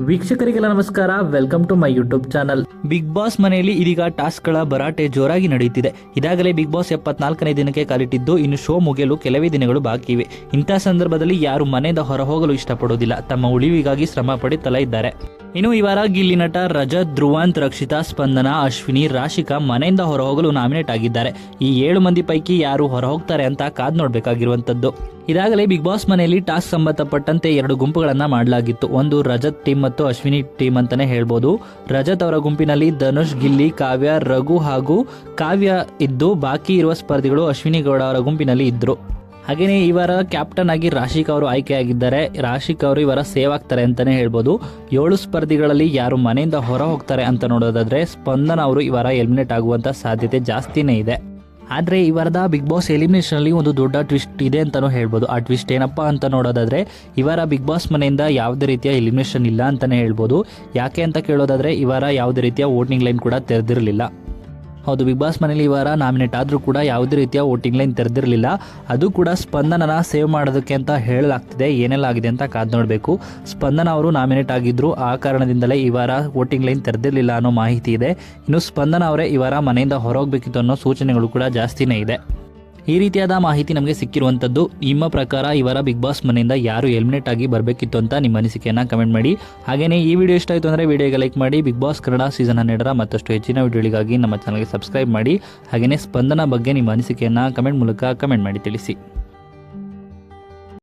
ವೀಕ್ಷಕರಿಗೆಲ್ಲ ನಮಸ್ಕಾರ, welcome to my YouTube channel. Bigg Boss ಮನೆಯಲ್ಲಿ ಇದೀಗ ಟಾಸ್ಕ್ಗಳ ಭರಾಟೆ ಜೋರಾಗಿ ನಡೆಯುತ್ತಿದೆ. ಇದಾಗಲೇ ಬಿಗ್ ಬಾಸ್ 74ನೇ ದಿನಕ್ಕೆ ಕಾಲಿಟ್ಟಿದ್ದು ಇನ್ನು ಶೋ ಮುಗಿಯಲು ಕೆಲವೇ ದಿನಗಳು ಬಾಕಿ ಇವೆ. ಇಂತಹ ಸಂದರ್ಭದಲ್ಲಿ ಯಾರು ಮನೆಯಿಂದ ಹೊರ ಹೋಗಲು ಇಷ್ಟಪಡುವುದಿಲ್ಲ, ತಮ್ಮ ಉಳಿವಿಗಾಗಿ ಶ್ರಮ ಪಡುತ್ತಲೇ ಇದ್ದಾರೆ. ಇನ್ನು ಈ ವಾರ ಗಿಲ್ಲಿ ನಟ ರಜತ್, ಧ್ರುವಂತ್, ರಕ್ಷಿತಾ, ಸ್ಪಂದನ, ಅಶ್ವಿನಿ, ರಾಶಿಕಾ ಮನೆಯಿಂದ ಹೊರ ಹೋಗಲು ನಾಮಿನೇಟ್ ಆಗಿದ್ದಾರೆ. ಈ 7 ಮಂದಿ ಪೈಕಿ ಯಾರು ಹೊರ ಹೋಗ್ತಾರೆ ಅಂತ ಕಾದ್ ನೋಡ್ಬೇಕಾಗಿರುವಂತದ್ದು. ಇದಾಗಲೇ ಬಿಗ್ ಬಾಸ್ ಮನೆಯಲ್ಲಿ ಟಾಸ್ಕ್ ಸಂಬಂಧಪಟ್ಟಂತೆ 2 ಗುಂಪುಗಳನ್ನ ಮಾಡಲಾಗಿತ್ತು. ಒಂದು ರಜತ್ ಟೀಮ್ ಮತ್ತು ಅಶ್ವಿನಿ ಟೀಮ್ ಅಂತಾನೆ ಹೇಳ್ಬೋದು. ರಜತ್ ಅವರ ಗುಂಪಿನಲ್ಲಿ ಧನುಷ್, ಗಿಲ್ಲಿ, ಕಾವ್ಯ, ರಘು ಹಾಗೂ ಕಾವ್ಯ ಇದ್ದು, ಬಾಕಿ ಇರುವ ಸ್ಪರ್ಧಿಗಳು ಅಶ್ವಿನಿ ಗೌಡ ಅವರ ಗುಂಪಿನಲ್ಲಿ ಇದ್ರು. ಹಾಗೆಯೇ ಈ ವಾರ ಕ್ಯಾಪ್ಟನ್ ಆಗಿ ರಾಶಿಕಾ ಅವರು ಆಯ್ಕೆಯಾಗಿದ್ದಾರೆ. ರಾಶಿಕಾ ಅವರು ಈ ವಾರ ಸೇವ್ ಆಗ್ತಾರೆ ಅಂತಾನೆ ಹೇಳ್ಬೋದು. 7 ಸ್ಪರ್ಧಿಗಳಲ್ಲಿ ಯಾರು ಮನೆಯಿಂದ ಹೊರ ಹೋಗ್ತಾರೆ ಅಂತ ನೋಡೋದಾದ್ರೆ ಸ್ಪಂದನ ಅವರು ಈ ವಾರ ಎಲಿಮಿನೇಟ್ ಆಗುವಂತ ಸಾಧ್ಯತೆ ಜಾಸ್ತಿನೇ ಇದೆ. ಆದರೆ ಈ ವಾರದ ಬಿಗ್ ಬಾಸ್ ಎಲಿಮಿನೇಷನ್ ಅಲ್ಲಿ ಒಂದು ದೊಡ್ಡ ಟ್ವಿಸ್ಟ್ ಇದೆ ಅಂತಾನೂ ಹೇಳ್ಬೋದು. ಆ ಟ್ವಿಸ್ಟ್ ಏನಪ್ಪಾ ಅಂತ ನೋಡೋದಾದ್ರೆ ಈ ವಾರ ಬಿಗ್ ಬಾಸ್ ಮನೆಯಿಂದ ಯಾವುದೇ ರೀತಿಯ ಎಲಿಮಿನೇಷನ್ ಇಲ್ಲ ಅಂತಾನೆ ಹೇಳ್ಬೋದು. ಯಾಕೆ ಅಂತ ಕೇಳೋದಾದ್ರೆ ಈ ವಾರ ಯಾವುದೇ ರೀತಿಯ ವೋಟಿಂಗ್ ಲೈನ್ ಕೂಡ ತೆರೆದಿರಲಿಲ್ಲ. ಹೌದು, ಬಿಗ್ ಬಾಸ್ ಮನೇಲಿ ಈ ವಾರ ನಾಮಿನೇಟ್ ಆದರೂ ಕೂಡ ಯಾವುದೇ ರೀತಿಯ ವೋಟಿಂಗ್ ಲೈನ್ ತೆರೆದಿರಲಿಲ್ಲ. ಅದು ಕೂಡ ಸ್ಪಂದನನ ಸೇವ್ ಮಾಡೋದಕ್ಕೆ ಅಂತ ಹೇಳಲಾಗ್ತಿದೆ. ಏನೆಲ್ಲ ಆಗಿದೆ ಅಂತ ಕಾದ್ ನೋಡಬೇಕು. ಸ್ಪಂದನ ಅವರು ನಾಮಿನೇಟ್ ಆಗಿದ್ರು, ಆ ಕಾರಣದಿಂದಲೇ ಈ ವಾರ ವೋಟಿಂಗ್ ಲೈನ್ ತೆರೆದಿರಲಿಲ್ಲ ಅನ್ನೋ ಮಾಹಿತಿ ಇದೆ. ಇನ್ನು ಸ್ಪಂದನ ಅವರೇ ಈ ವಾರ ಮನೆಯಿಂದ ಹೊರಗೋಗ್ಬೇಕಿತ್ತು ಅನ್ನೋ ಸೂಚನೆಗಳು ಕೂಡ ಜಾಸ್ತಿನೇ ಇದೆ. ಈ ರೀತಿಯಾದ ಮಾಹಿತಿ ನಮಗೆ ಸಿಕ್ಕಿರುವಂಥದ್ದು. ನಿಮ್ಮ ಪ್ರಕಾರ ಈ ವಾರ ಬಿಗ್ ಬಾಸ್ ಮನೆಯಿಂದ ಯಾರು ಎಲಿಮಿನೇಟ್ ಆಗಿ ಬರಬೇಕಿತ್ತು ಅಂತ ನಿಮ್ಮ ಅನಿಸಿಕೆಯನ್ನು ಕಮೆಂಟ್ ಮಾಡಿ. ಹಾಗೆಯೇ ಈ ವಿಡಿಯೋ ಇಷ್ಟ ಆಯಿತು ಅಂದರೆ ವಿಡಿಯೋಗೆ ಲೈಕ್ ಮಾಡಿ. ಬಿಗ್ ಬಾಸ್ ಕನ್ನಡ ಸೀಸನ್ 12ರ ಮತ್ತಷ್ಟು ಹೆಚ್ಚಿನ ವಿಡಿಯೋಗಳಿಗಾಗಿ ನಮ್ಮ ಚಾನಲ್ಗೆ ಸಬ್ಸ್ಕ್ರೈಬ್ ಮಾಡಿ. ಹಾಗೆಯೇ ಸ್ಪಂದನ ಬಗ್ಗೆ ನಿಮ್ಮ ಅನಿಸಿಕೆಯನ್ನು ಕಮೆಂಟ್ ಮೂಲಕ ಕಮೆಂಟ್ ಮಾಡಿ ತಿಳಿಸಿ.